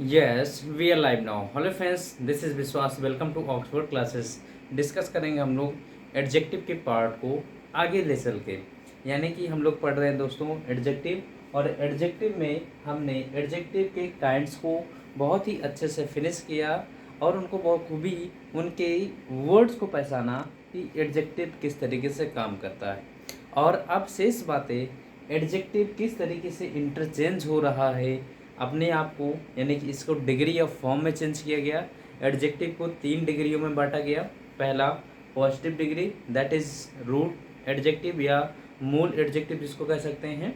Yes we are live now. Hello friends, this is Vishwas. Welcome to Oxford classes. Discuss करेंगे हम लोग adjective के part को आगे ले चल के। यानी कि हम लोग पढ़ रहे हैं दोस्तों एडजेक्टिव, और एडजेक्टिव में हमने एडजेक्टिव के काइंड्स को बहुत ही अच्छे से फिनिश किया और उनको बखूबी उनके वर्ड्स को पहचाना कि एडजेक्टिव किस तरीके से काम करता है। और अब शेष बातें, एडजेक्टिव किस तरीके से इंटरचेंज हो रहा है अपने आप को, यानी कि इसको डिग्री ऑफ फॉर्म में चेंज किया गया। एडजेक्टिव को 3 डिग्रियों में बांटा गया। पहला positive degree, that is root adjective या मूल एडजेक्टिव जिसको कह सकते हैं।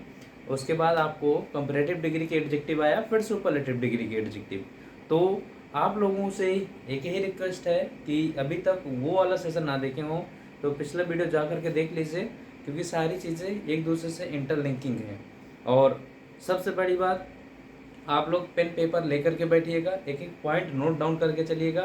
उसके बाद आपको कंपैरेटिव डिग्री के एडजेक्टिव आया, फिर सुपरलेटिव डिग्री के एडजेक्टिव। तो आप लोगों से एक ही रिक्वेस्ट है कि अभी तक वो वाला सेशन ना देखे हों तो पिछला वीडियो जा कर के देख लीजिए, क्योंकि सारी चीज़ें एक दूसरे से इंटरलिंकिंग हैं। और सबसे बड़ी बात, आप लोग पेन पेपर लेकर के बैठिएगा, एक एक पॉइंट नोट डाउन करके चलिएगा,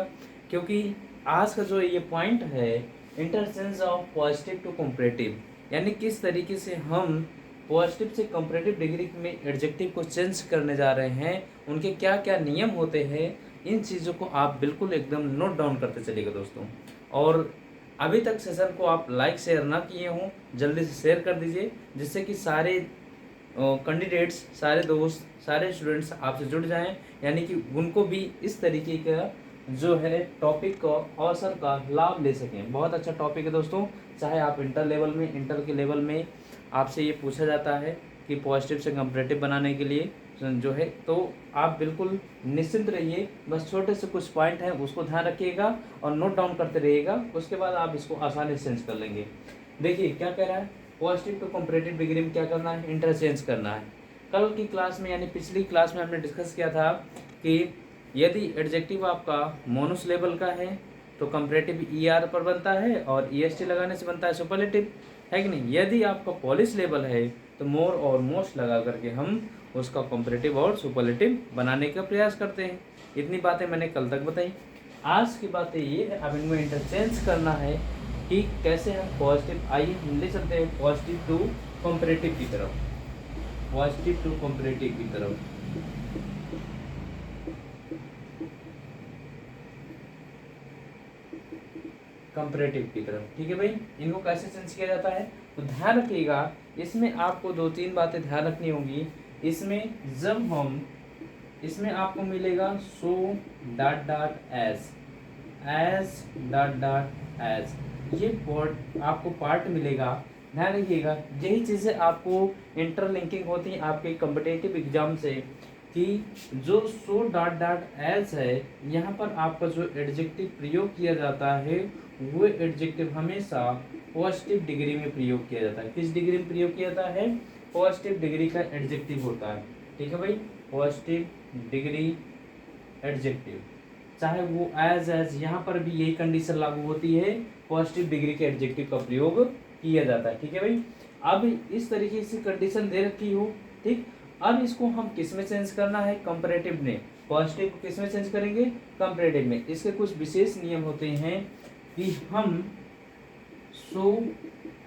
क्योंकि आज का जो ये पॉइंट है interchange of positive to comparative, यानी किस तरीके से हम पॉजिटिव से कंपैरेटिव डिग्री में एडजेक्टिव को चेंज करने जा रहे हैं, उनके क्या क्या नियम होते हैं, इन चीज़ों को आप बिल्कुल एकदम नोट डाउन करते चलिएगा दोस्तों। और अभी तक सेशन को आप लाइक शेयर ना किए हों, जल्दी से शेयर कर दीजिए, जिससे कि सारे कैंडिडेट्स, सारे दोस्त, सारे स्टूडेंट्स आपसे जुड़ जाएं, यानी कि उनको भी इस तरीके का जो है टॉपिक का अवसर का लाभ ले सकें। बहुत अच्छा टॉपिक है दोस्तों। चाहे आप इंटर लेवल में, इंटर के लेवल में आपसे ये पूछा जाता है कि पॉजिटिव से कंपैरेटिव बनाने के लिए जो है, तो आप बिल्कुल निश्चिंत रहिए। बस छोटे से कुछ पॉइंट हैं उसको ध्यान रखिएगा और नोट डाउन करते रहिएगा, उसके बाद आप इसको आसानी से चेंज कर लेंगे। देखिए क्या कह रहा है, पॉजिटिव टू कंपैरेटिव डिग्री में क्या करना है, इंटरचेंज करना है। कल की क्लास में यानी पिछली क्लास में हमने डिस्कस किया था कि यदि एडजेक्टिव आपका मोनोसिलेबल का है तो कंपैरेटिव ईआर पर बनता है और ईएसटी लगाने से बनता है सुपरलेटिव, है कि नहीं। यदि आपका पॉलीसिलेबल है तो मोर और मोस्ट लगा करके हम उसका कंपैरेटिव और सुपरलेटिव बनाने का प्रयास करते हैं। इतनी बातें मैंने कल तक बताई। आज की बातें ये है, अब इनको इंटरचेंज करना है कि कैसे हम पॉजिटिव, आइए हम ले चलते हैं पॉजिटिव टू कंपैरेटिव की तरफ। पॉजिटिव टू कंपैरेटिव की तरफ कंपैरेटिव की तरफ, ठीक है भाई। इनको कैसे चेंज किया जाता है तो ध्यान रखिएगा, इसमें आपको 2-3 बातें ध्यान रखनी होंगी। इसमें जब हम, इसमें आपको मिलेगा so dot dot as dot dot as, ये आपको पार्ट मिलेगा। ध्यान रखिएगा, यही चीज़ें आपको इंटरलिंकिंग होती हैं आपके कॉम्पिटिटिव एग्जाम से, कि जो सो डॉट डॉट एज है, यहाँ पर आपका जो एडजेक्टिव प्रयोग किया जाता है वो एडजेक्टिव हमेशा पॉजिटिव डिग्री में प्रयोग किया जाता है। किस डिग्री में प्रयोग किया जाता है, पॉजिटिव डिग्री का एडजेक्टिव होता है, ठीक है भाई। पॉजिटिव डिग्री एडजेक्टिव, चाहे वो एज यहाँ पर भी यही कंडीशन लागू होती है, पॉजिटिव डिग्री के एडजेक्टिव का प्रयोग किया जाता है, ठीक है भाई। अब इस तरीके से कंडीशन दे रखी हो, ठीक। अब इसको हम किस में चेंज करना है, कंपैरेटिव में। पॉजिटिव को किस में चेंज करेंगे, कंपैरेटिव में। इसके कुछ विशेष नियम होते हैं कि हम सो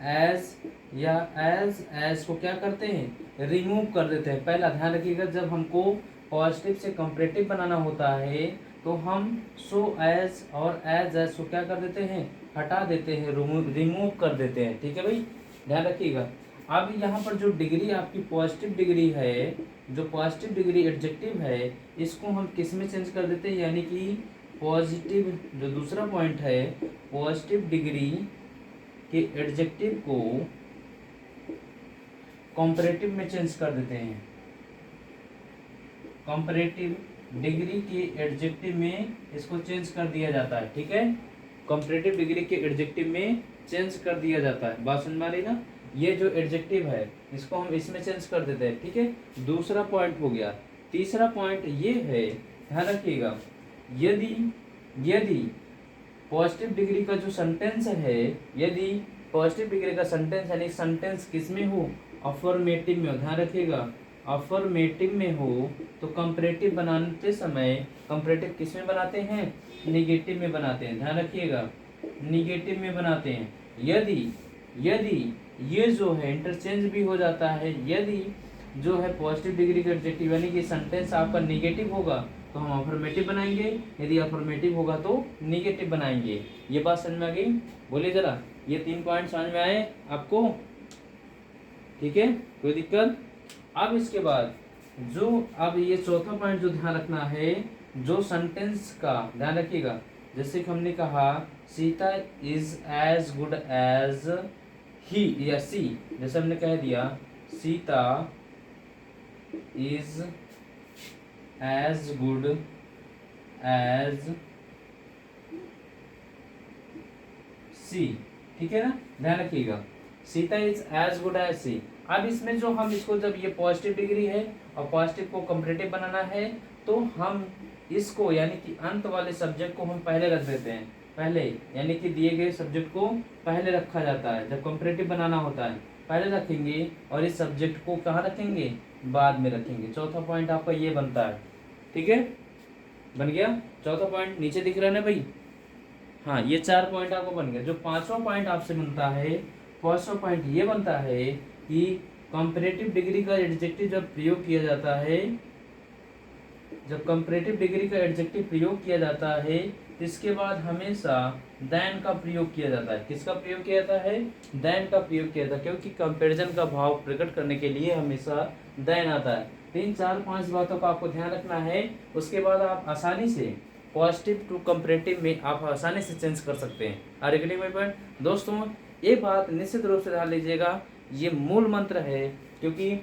एज या एज को क्या करते हैं, रिमूव कर देते हैं। पहला ध्यान रखिएगा, जब हमको पॉजिटिव से कंपैरेटिव बनाना होता है तो हम सो एज और एज को क्या कर देते हैं, हटा देते हैं, रिमूव कर देते हैं, ठीक है भाई, ध्यान रखिएगा। अब यहाँ पर जो डिग्री आपकी पॉजिटिव डिग्री है, जो पॉजिटिव डिग्री एडजेक्टिव है, इसको हम किस में चेंज कर देते हैं, यानी कि पॉजिटिव, जो दूसरा पॉइंट है, पॉजिटिव डिग्री के एडजेक्टिव को कंपैरेटिव में चेंज कर देते हैं। कंपैरेटिव डिग्री के एडजेक्टिव में इसको चेंज कर दिया जाता है, ठीक है। कंपैरेटिव डिग्री के एडजेक्टिव में चेंज कर दिया जाता है, बात समझ में आ रही ना। ये जो एडजेक्टिव है इसको हम इसमें चेंज कर देते हैं, ठीक है। दूसरा पॉइंट हो गया। तीसरा पॉइंट ये है, ध्यान रखिएगा, यदि पॉजिटिव डिग्री का जो सेंटेंस है, यदि पॉजिटिव डिग्री का सेंटेंस यानी सेंटेंस किस में हो, अफर्मेटिव में हो, ध्यान रखिएगा, अफर्मेटिव में हो तो कंपैरेटिव बनाते समय कंपैरेटिव किस में बनाते हैं, निगेटिव में बनाते हैं, ध्यान रखिएगा, निगेटिव में बनाते हैं। यदि ये जो है इंटरचेंज भी हो जाता है, यदि जो है पॉजिटिव डिग्री का एडजेक्टिव यानी कि सेंटेंस आपका निगेटिव होगा तो हम अफर्मेटिव बनाएंगे, यदि अफर्मेटिव होगा तो निगेटिव बनाएंगे। ये बात समझ में आ गई? बोलिए जरा, ये 3 पॉइंट समझ में आए आपको? ठीक है, कोई दिक्कत? अब इसके बाद जो अब ये चौथा पॉइंट जो ध्यान रखना है, जो सेंटेंस का ध्यान रखिएगा। जैसे कि हमने कहा Sita is as good as he या सी, जैसे हमने कह दिया Sita is as good as she, ठीक है ना, ध्यान रखिएगा, Sita is as good as she. अब इसमें जो हम इसको, जब ये पॉजिटिव डिग्री है और पॉजिटिव को कंपैरेटिव बनाना है, तो हम इसको यानी कि अंत वाले सब्जेक्ट को हम पहले रख देते हैं, पहले यानी कि दिए गए सब्जेक्ट को पहले रखा जाता है। जब कंपैरेटिव बनाना होता है पहले रखेंगे और इस सब्जेक्ट को कहाँ रखेंगे, बाद में रखेंगे। चौथा पॉइंट आपका ये बनता है, ठीक है, बन गया चौथा पॉइंट, नीचे दिख रहा है ना भाई? हाँ, ये 4 पॉइंट आपको बन गया। जो 5वां पॉइंट आपसे बनता है, 5वां पॉइंट ये बनता है कि कंपैरेटिव डिग्री का एडजेक्टिव जब प्रयोग किया जाता है, जब कंपैरेटिव डिग्री का एडजेक्टिव प्रयोग किया जाता है, इसके बाद हमेशा देन का प्रयोग किया जाता है। किसका प्रयोग किया जाता है? देन का प्रयोग किया जाता है, क्योंकि कंपैरिजन का भाव प्रकट करने के लिए हमेशा देन आता है। 3, 4, 5 बातों का आपको ध्यान रखना है। उसके बाद आप आसानी से पॉजिटिव टू कंपैरेटिव में आप आसानी से चेंज कर सकते हैं। Are you my point? दोस्तों ये बात निश्चित रूप से ध्यान लीजिएगा, ये मूल मंत्र है, क्योंकि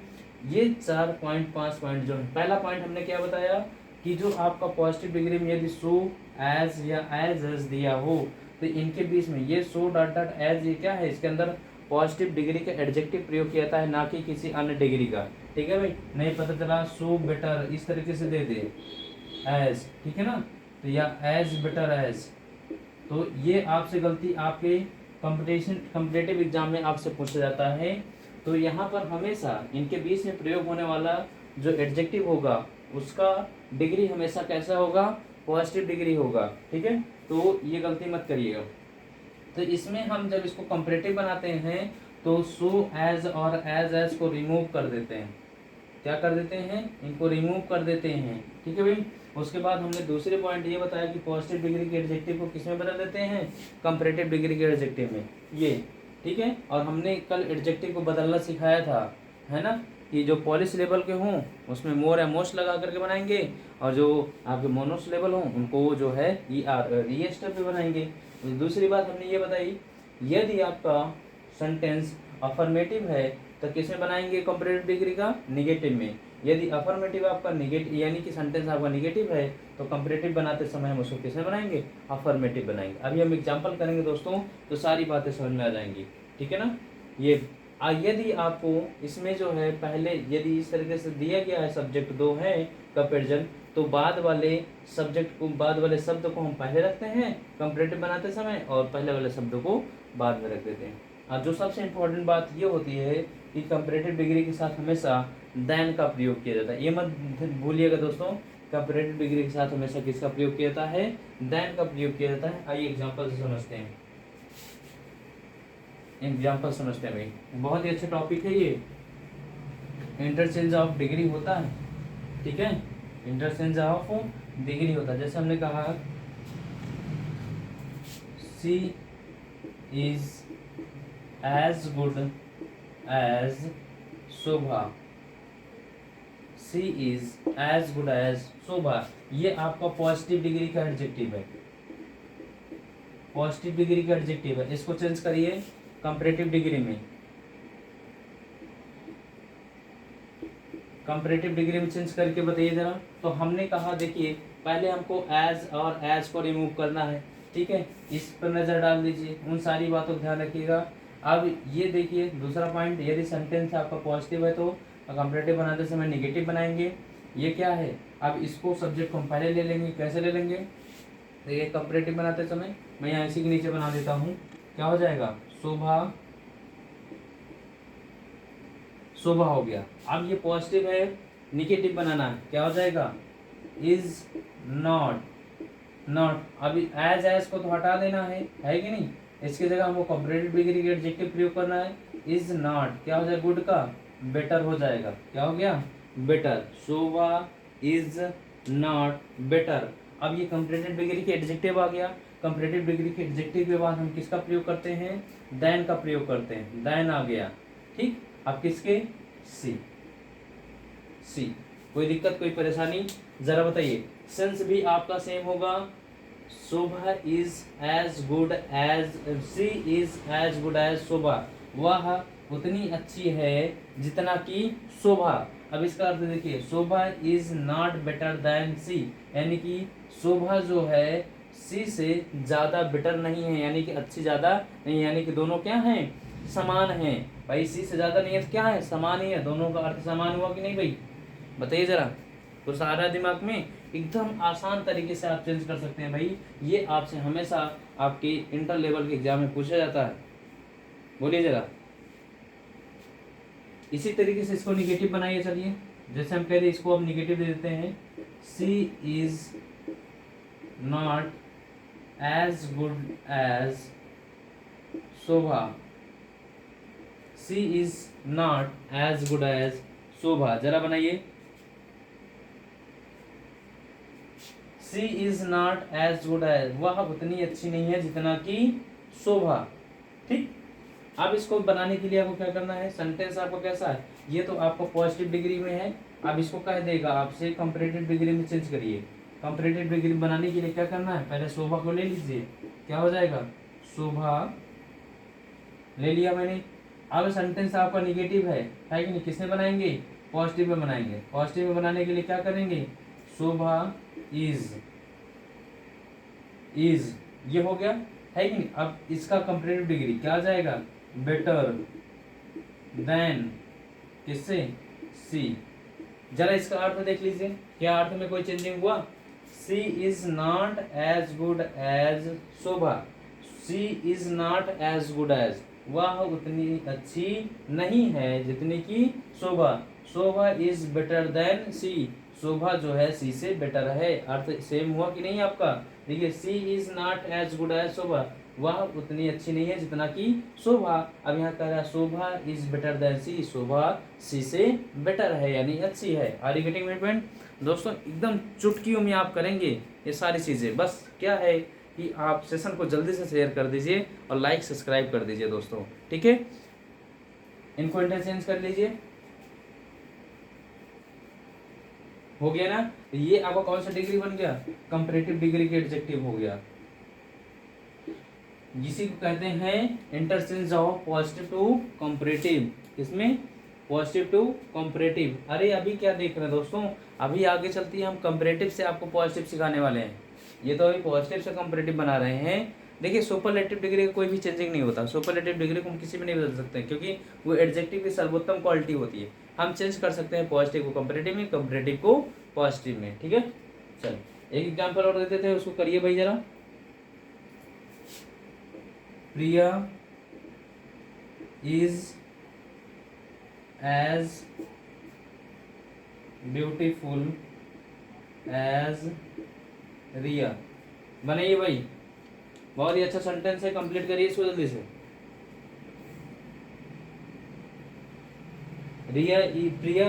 ये 4 पॉइंट 5 पॉइंट जो है, पहला पॉइंट हमने क्या बताया कि जो आपका पॉजिटिव डिग्री में यदि सो एज या एज दिया हो, तो इनके बीच में ये सो डॉट डॉट एज, ये क्या है, इसके अंदर पॉजिटिव डिग्री का एडजेक्टिव प्रयोग किया जाता है, ना कि किसी अन्य डिग्री का। ठीक है भाई, नहीं पता चला सो बेटर इस तरीके से दे दे एज, ठीक है ना, तो या एज बेटर एज, तो ये आपसे गलती आपके कॉम्पिटिटिव एग्जाम में आपसे पूछा जाता है। तो यहाँ पर हमेशा इनके बीच में प्रयोग होने वाला जो एडजेक्टिव होगा उसका डिग्री हमेशा कैसा होगा? पॉजिटिव डिग्री होगा, ठीक है, तो ये गलती मत करिएगा। तो इसमें हम जब इसको कंपैरेटिव बनाते हैं तो सो एज और एज को रिमूव कर देते हैं। क्या कर देते हैं? इनको रिमूव कर देते हैं, ठीक है भाई। उसके बाद हमने दूसरे पॉइंट ये बताया कि पॉजिटिव डिग्री के एडजेक्टिव को किसमें बदल देते हैं? कंपैरेटिव डिग्री के एडजेक्टिव में, ये ठीक है। और हमने कल एडजेक्टिव को बदलना सिखाया था, है ना, कि जो पॉलीसिलेबल के हों उसमें मोर या मोस्ट लगा करके बनाएंगे, और जो आपके मोनोसिलेबल हों उनको जो है ई स्टेप पे बनाएंगे। दूसरी बात हमने ये बताई, यदि आपका सेंटेंस अफर्मेटिव है तो किसमें बनाएंगे? कंपैरेटिव डिग्री का निगेटिव में। यदि अफर्मेटिव आपका निगेटिव यानी कि सेंटेंस आपका निगेटिव है तो कंपैरेटिव बनाते समय हम उसको किसमें बनाएंगे? अफर्मेटिव बनाएंगे। अभी हम एग्जांपल करेंगे दोस्तों, तो सारी बातें समझ में आ जाएंगी, ठीक है ना। ये यदि आपको इसमें जो है पहले यदि इस तरीके से दिया गया है सब्जेक्ट 2 है कंपैरिजन, तो बाद वाले सब्जेक्ट को, बाद वाले शब्द को हम पहले रखते हैं कंपैरेटिव बनाते समय, और पहले वाले शब्द को बाद में रख देते हैं। और जो सबसे इम्पोर्टेंट बात ये होती है कि कंपैरेटिव डिग्री के साथ हमेशा देन का प्रयोग किया जाता है। ये मत भूलिएगा दोस्तों, कंपैरेटिव डिग्री के साथ हमेशा किसका प्रयोग किया जाता है? देन का प्रयोग किया जाता है। आइए एग्जांपल से समझते हैं, एग्जांपल समझते हैं भाई। बहुत ही अच्छा टॉपिक है ये, इंटरचेंज ऑफ डिग्री होता है, ठीक है, इंटरचेंज ऑफ डिग्री होता है। जैसे हमने कहा she is as good as Shobha, she is as good as Shobha, ये आपका पॉजिटिव डिग्री का एडजेक्टिव है, पॉजिटिव डिग्री का एडजेक्टिव है। इसको चेंज करिए कंपैरेटिव डिग्री में, कंपैरेटिव डिग्री में चेंज करके बताइए जरा। तो हमने कहा देखिए पहले हमको एज और एज को रिमूव करना है, ठीक है, इस पर नजर डाल दीजिए, उन सारी बातों का ध्यान रखिएगा। अब ये देखिए दूसरा पॉइंट, यदि सेंटेंस आपका पॉजिटिव है तो कंपैरेटिव बनाते समय नेगेटिव बनाएंगे। ये क्या है? अब इसको सब्जेक्ट को हम पहले ले लेंगे, कैसे ले लेंगे? देखिए कंपैरेटिव बनाते समय मैं यहाँ इसी के नीचे बना देता हूँ, क्या हो जाएगा? शोभा, शोभा हो गया। अब ये पॉजिटिव है, निगेटिव बनाना है, क्या हो जाएगा? Is not, not. अभी एज को तो हटा देना है कि नहीं, इसकी जगह हमको कंपैरेटिव डिग्री के एडजेक्टिव प्रयोग करना है। इज नॉट क्या हो जाएगा? गुड का बेटर हो जाएगा, क्या हो गया? Better. Shobha is not, better. अब ये कंपैरेटिव डिग्री के एडजेक्टिव आ गया। कंपैरेटिव डिग्री के एडजेक्टिव के बाद हम किसका प्रयोग करते हैं? देन का प्रयोग करते हैं। देन आ गया, ठीक। अब किसके? सी। सी। कोई दिक्कत, कोई परेशानी? जरा बताइए। सेंस भी आपका सेम होगा। Shobha is as good as, she is as good as Shobha. वह उतनी अच्छी है जितना कि शोभा। अब इसका अर्थ देखिए, शोभा इज नॉट बेटर देन सी, यानी कि शोभा जो है सी से ज्यादा बेटर नहीं है, यानी कि अच्छी ज्यादा नहीं, यानी कि दोनों क्या हैं? समान हैं। भाई सी से ज्यादा नहीं है तो क्या है? समान ही है। दोनों का अर्थ समान हुआ कि नहीं भाई? बताइए जरा। तो सारा दिमाग में एकदम आसान तरीके से आप चेंज कर सकते हैं भाई। ये आपसे हमेशा आपके इंटर लेवल के एग्जाम में पूछा जाता है। बोलिए जरा। इसी तरीके से इसको निगेटिव बनाइए। चलिए, जैसे हम कह रहे इसको अब निगेटिव दे देते हैं। She is not as good as Shobha. She is not as good as Shobha. जरा बनाइए। She is not as good as, वह उतनी अच्छी नहीं है जितना कि शोभा। ठीक। अब इसको बनाने के लिए आपको क्या करना है? सेंटेंस आपको कैसा है? ये तो आपको पॉजिटिव डिग्री में है। अब इसको कह देगा आपसे कंपैरेटिव डिग्री में चेंज करिए। कंपैरेटिव डिग्री बनाने के लिए क्या करना है? पहले शोभा को ले लीजिए। क्या हो जाएगा? शोभा ले लिया मैंने। अब सेंटेंस आपका निगेटिव है कि नहीं? किसमें बनाएंगे? पॉजिटिव में बनाएंगे। पॉजिटिव में बनाने के लिए क्या करेंगे? शोभा इज, इज ये हो गया, है कि नहीं? अब इसका कंपैरेटिव डिग्री क्या आ जाएगा? बेटर देन किससे? सी। जरा इसका अर्थ देख लीजिए, क्या अर्थ में कोई चेंजिंग हुआ? She is not as good as Shobha. She is not as good as, वह उतनी अच्छी नहीं है जितनी की Shobha. Shobha is better than सी, शोभा जो है सी से बेटर है। अर्थ सेम हुआ कि नहीं आपका? देखिए, she is not as good as Shobha, वह उतनी अच्छी नहीं है जितना कि शोभा। अब यहाँ कह रहा है Shobha is better than C, Shobha C से बेटर है यानी अच्छी है। Are you getting my point? दोस्तों एकदम चुटकियों में आप करेंगे ये सारी चीजें। बस क्या है कि आप सेशन को जल्दी से शेयर कर दीजिए और लाइक सब्सक्राइब कर दीजिए दोस्तों, ठीक है। इनको इंटरचेंज कर लीजिए। हो गया ना? ये आपका कौन सा डिग्री बन गया? कंपैरेटिव डिग्री के एडजेक्टिव हो गया। जिसी को कहते हैं interchange of positive to comparative. किसमें? Positive to comparative. अरे अभी क्या देख रहे हैं दोस्तों? अभी आगे चलती है हम कंपैरेटिव से आपको पॉजिटिव सिखाने वाले हैं। ये तो अभी पॉजिटिव से कंपैरेटिव बना रहे हैं। देखिए, सुपरलेटिव डिग्री का कोई भी चेंजिंग नहीं होता। सुपरलेटिव डिग्री को हम किसी भी नहीं बदल सकते क्योंकि वो एडजेक्टिव की सर्वोत्तम क्वालिटी होती है। हम चेंज कर सकते हैं पॉजिटिव को कंपैरेटिव में, कंपैरेटिव को पॉजिटिव में, ठीक है। चल एक एग्जाम्पल और देते थे, उसको करिए भाई जरा। प्रिया इज एज ब्यूटीफुल एज रिया। बनाइए भाई, बहुत ही अच्छा सेंटेंस है, कंप्लीट करिए इसको जल्दी से। प्रिया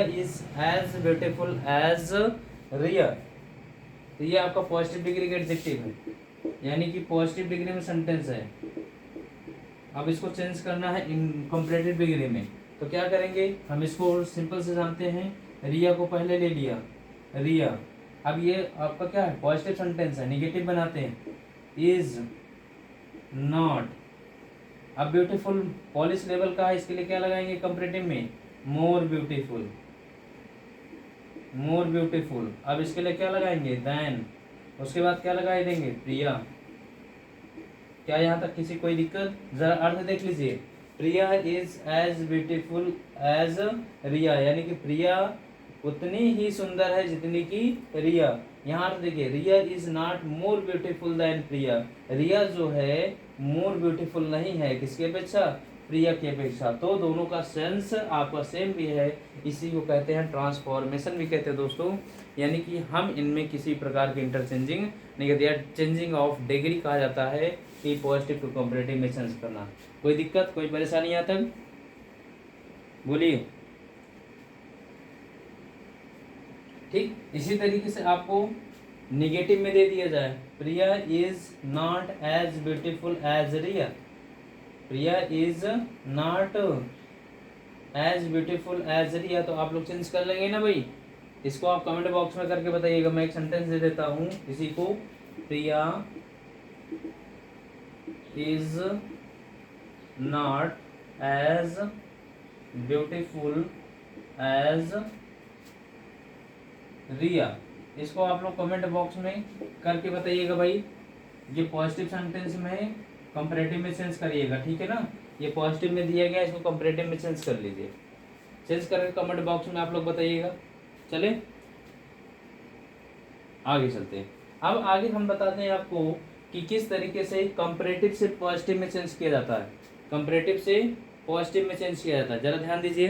is as beautiful as Riya. तो ये आपका पॉजिटिव डिग्री का एडजेक्टिव है, यानी कि पॉजिटिव डिग्री में सेंटेंस है। अब इसको चेंज करना है इन कंपैरेटिव डिग्री में, तो क्या करेंगे हम? इसको सिंपल से जानते हैं। रिया को पहले ले लिया, रिया। अब ये आपका क्या है? पॉजिटिव सेंटेंस है, निगेटिव बनाते हैं। Is not. अब ब्यूटीफुल पॉलिश लेवल का है, इसके लिए क्या लगाएंगे कंपैरेटिव में? More beautiful, more beautiful. अब इसके लिए क्या लगाएंगे? देन। उसके बाद क्या लगाए देंगे? प्रिया। क्या यहाँ तक किसी कोई दिक्कत? जरा अर्थ देख लीजिए। प्रिया इज एज ब्यूटीफुल एज रिया, यानी कि प्रिया उतनी ही सुंदर है जितनी की रिया। यहाँ अर्थ देखिए, Riya is not more beautiful than Priya. Riya जो है मोर ब्यूटीफुल नहीं है, किसके अपेक्षा? प्रिया की अपेक्षा। तो दोनों का सेंस आपका सेम भी है। इसी को कहते हैं ट्रांसफॉर्मेशन भी कहते हैं दोस्तों, यानी कि हम इनमें किसी प्रकार की इंटरचेंजिंग नहीं करते या चेंजिंग ऑफ डिग्री कहा जाता है कि पॉजिटिव टू कंपैरेटिव में चेंज करना। कोई दिक्कत, कोई परेशानी यहाँ तक? बोलिए। ठीक, इसी तरीके से आपको निगेटिव में दे दिया जाए, Priya is not as beautiful as Riya, Priya is not as beautiful as Riya, तो आप लोग चेंज कर लेंगे ना भाई। इसको आप कमेंट बॉक्स में करके बताइएगा। मैं एक सेंटेंस दे देता हूँ इसी को, Priya is not as beautiful as Riya. इसको आप लोग कमेंट बॉक्स में करके बताइएगा भाई। ये पॉजिटिव सेंटेंस में कंपैरेटिव में चेंज करिएगा, ठीक है ना। ये पॉजिटिव में दिया गया, इसको कंपैरेटिव में चेंज कर लीजिए। चेंज करके कमेंट बॉक्स में आप लोग बताइएगा। चले आगे चलते हैं। अब आगे हम बताते हैं आपको कि किस तरीके से कंपैरेटिव से पॉजिटिव में चेंज किया जाता है। कंपैरेटिव से पॉजिटिव में चेंज किया जाता है, जरा ध्यान दीजिए।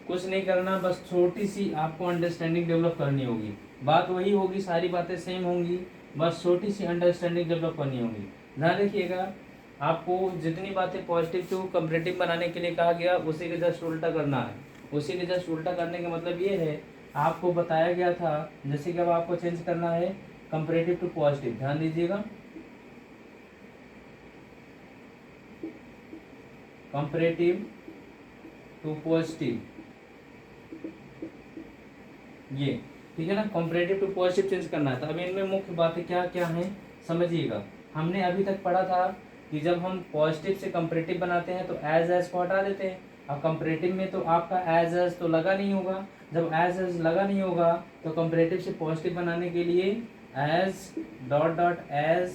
कुछ नहीं करना, बस छोटी सी आपको अंडरस्टैंडिंग डेवलप करनी होगी। बात वही होगी, सारी बातें सेम होंगी, बस छोटी सी अंडरस्टैंडिंग डेवलप करनी होगी। ध्यान रखिएगा, आपको जितनी बातें पॉजिटिव टू कंपैरेटिव बनाने के लिए कहा गया उसी के जस्ट उल्टा करना है। उसी के जस्ट उल्टा करने का मतलब ये है, आपको बताया गया था जैसे कि अब आपको चेंज करना है कंपैरेटिव टू पॉजिटिव। ध्यान दीजिएगा, कंपैरेटिव टू पॉजिटिव, ये ठीक है ना। कंपैरेटिव टू पॉजिटिव चेंज करना है। तो अब इनमें मुख्य बातें क्या क्या हैं समझिएगा। हमने अभी तक पढ़ा था कि जब हम पॉजिटिव से कंपैरेटिव बनाते हैं तो एज को हटा देते हैं। अब कंपैरेटिव में तो आपका एज तो लगा नहीं होगा। जब एज लगा नहीं होगा तो कंपैरेटिव से पॉजिटिव बनाने के लिए as dot dot as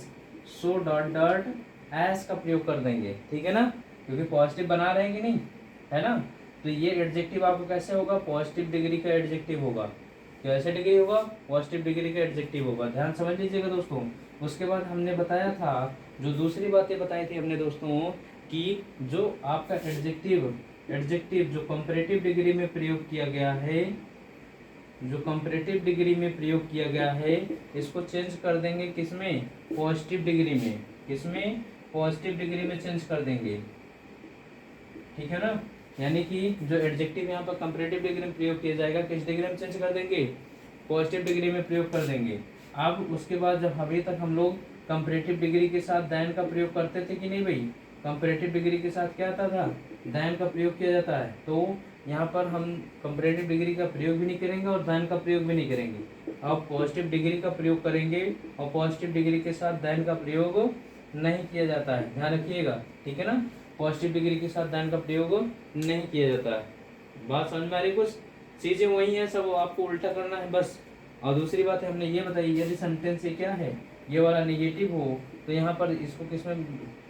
so dot dot as का प्रयोग कर देंगे, ठीक है ना, क्योंकि पॉजिटिव बना रहे हैं कि नहीं, है ना। तो ये एडजेक्टिव आपको कैसे होगा, पॉजिटिव डिग्री का एडजेक्टिव होगा। कैसे डिग्री होगा, पॉजिटिव डिग्री का एडजेक्टिव होगा। ध्यान समझ लीजिएगा दोस्तों। उसके बाद हमने बताया था, जो दूसरी बातें बताई थी हमने दोस्तों, कि जो आपका एडजेक्टिव जो कंपैरेटिव डिग्री में प्रयोग किया गया है, जो कंपैरेटिव डिग्री में प्रयोग किया गया है, इसको चेंज कर देंगे किसमें, पॉजिटिव डिग्री में। किसमें, पॉजिटिव डिग्री में चेंज कर देंगे, ठीक है ना। यानी कि जो एडजेक्टिव यहाँ पर कंपैरेटिव डिग्री में प्रयोग किया जाएगा, किस डिग्री में चेंज कर देंगे, पॉजिटिव डिग्री में प्रयोग कर देंगे। अब उसके बाद जब अभी तक हम लोग कंपैरेटिव डिग्री के साथ दैन का प्रयोग करते थे कि नहीं भाई, कंपैरेटिव डिग्री के साथ क्या आता था, दैन का प्रयोग किया जाता है। तो यहाँ पर हम कंपैरेटिव डिग्री का प्रयोग भी नहीं करेंगे और दैन का प्रयोग भी नहीं करेंगे। अब पॉजिटिव डिग्री का प्रयोग करेंगे और पॉजिटिव डिग्री के साथ दैन का प्रयोग नहीं किया जाता है। ध्यान रखिएगा, ठीक है ना। पॉजिटिव डिग्री के साथ दैन का प्रयोग नहीं किया जाता है। बात समझ में आ रही, कुछ चीज़ें वही हैं, सब आपको उल्टा करना है बस। और दूसरी बात है हमने ये बताई, यदि सेंटेंस से क्या है, ये वाला नेगेटिव हो तो यहाँ पर इसको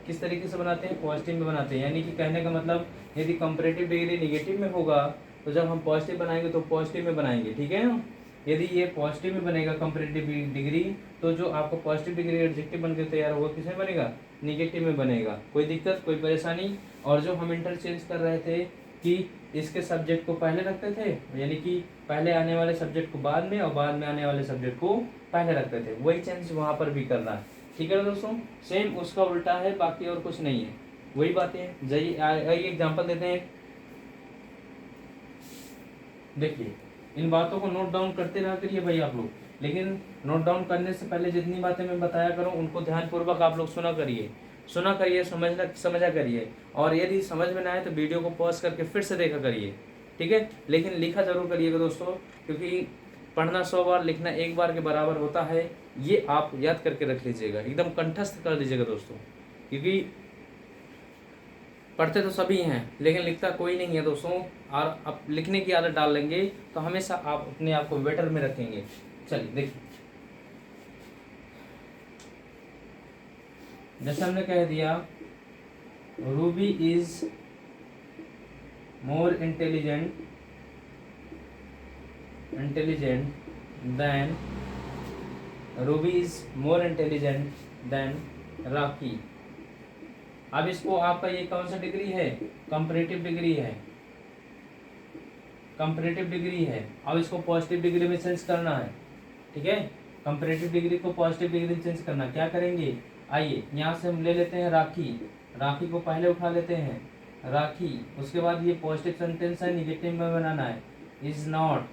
किस तरीके से बनाते हैं, पॉजिटिव में बनाते हैं। यानी कि कहने का मतलब, यदि कंपैरेटिव डिग्री नेगेटिव में होगा तो जब हम पॉजिटिव बनाएंगे तो पॉजिटिव में बनाएंगे, ठीक है ना। यदि ये पॉजिटिव में बनेगा कंपैरेटिव डिग्री, तो जो आपको पॉजिटिव डिग्री एडजेक्टिव बनकर तैयार होगा किसमें बनेगा, निगेटिव में बनेगा। कोई दिक्कत, कोई परेशानी। और जो हम इंटरचेंज कर रहे थे कि इसके सब्जेक्ट को पहले रखते थे, यानी कि पहले आने वाले सब्जेक्ट को बाद में और बाद में आने वाले सब्जेक्ट को पहले रखते थे, वही चेंज वहाँ पर भी करना है, ठीक है ना दोस्तों। सेम उसका उल्टा है, बाकी और कुछ नहीं है, वही बातें हैं। आइए एग्जाम्पल देते हैं। देखिए, इन बातों को नोट डाउन करते रहा करिए भाई आप लोग, लेकिन नोट डाउन करने से पहले जितनी बातें मैं बताया करूँ उनको ध्यानपूर्वक आप लोग सुना करिए, समझा करिए। और यदि समझ में ना आए तो वीडियो को पॉज करके फिर से देखा करिए, ठीक है। लेकिन लिखा जरूर करिएगा दोस्तों, क्योंकि पढ़ना 100 बार, लिखना 1 बार के बराबर होता है। ये आप याद करके रख लीजिएगा, एकदम कंठस्थ कर दीजिएगा दोस्तों, क्योंकि पढ़ते तो सभी हैं लेकिन लिखता कोई नहीं है दोस्तों। और अब लिखने की आदत डाल लेंगे तो हमेशा आप अपने आप को बेटर में रखेंगे। चलिए देखिए, जैसे हमने कह दिया, Ruby is more intelligent than Ruby is more intelligent than Rakhi. अब इसको आपका ये कौन सा डिग्री है, कंपैरेटिव डिग्री है, कंपैरेटिव डिग्री है। अब इसको पॉजिटिव डिग्री में चेंज करना है, ठीक है। कंपैरेटिव डिग्री को पॉजिटिव डिग्री में चेंज करना, क्या करेंगे, आइए यहाँ से हम ले लेते हैं राखी। राखी को पहले उठा लेते हैं, राखी। उसके बाद ये पॉजिटिव सेंटेंस है, निगेटिव में बनाना है, इज नॉट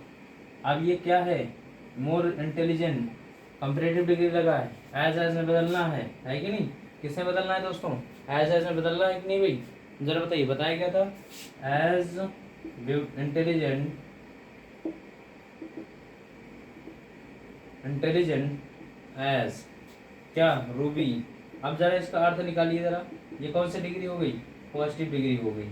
अब ये क्या है, मोर इंटेलिजेंट, कंपैरेटिव डिग्री लगा है, एज में बदलना है कि नहीं, किससे बदलना है दोस्तों, एज में बदलना है कि नहीं भाई, जरा बताइए, बताया क्या था, एज इंटेलिजेंट, इंटेलिजेंट एज क्या, रूबी। अब जरा इसका अर्थ निकालिए जरा, ये कौन सी डिग्री हो गई, पॉजिटिव डिग्री हो गई।